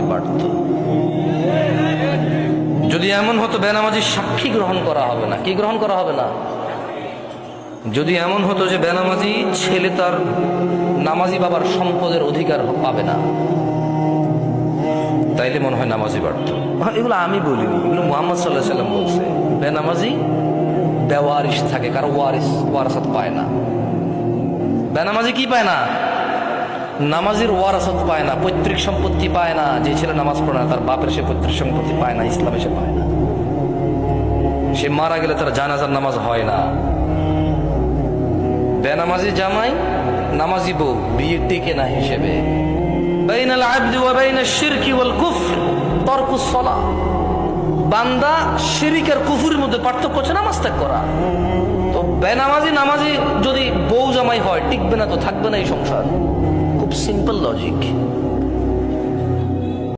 বেনামাজি বাড়ত। যদি এমন হতো বেনামাজির সাক্ষী গ্রহণ করা হবে না। কি গ্রহণ করা হবে না? যদি এমন হতো যে বেনামাজি ছেলে তার নামাজি বাবার সম্পদের অধিকার পাবে না, তাইলে মনে হয় নামাজি বাড়ত। এগুলো আমি বলিনি, এগুলো মুহাম্মদ সাল্লাল্লাহু আলাইহি ওয়াসাল্লাম বলছে। বেনামাজি বেওয়ারিশ থাকে, কারো ওয়ারাসাত পায় না। বেনামাজি কি পায় না? নামাজির ওয়ারাসাত পায় না, পৈতৃক সম্পত্তি পায় না। যে ছেলে নামাজ পড়ে না তার বাপের সে পৈতৃক সম্পত্তি পায় না, ইসলামে সে পায় না। সে মারা গেলে তার জানাজার নামাজ হয় না। বেনামাজি জামাই নামাজি বউ বিয়ে টিকে না হিসেবে। বাইনাল আবদি ওয়া বাইনাশ শিরকি ওয়াল কুফর তারকুস সালাহ। বান্দা শিরক আর কুফরের মধ্যে পার্থক্য হচ্ছে নামাজ ত্যাগ করা। তো বেনামাজি নামাজি যদি বউ জামাই হয় টিকবে না, তো থাকবে না এই সংসার। খুব সিম্পল লজিক।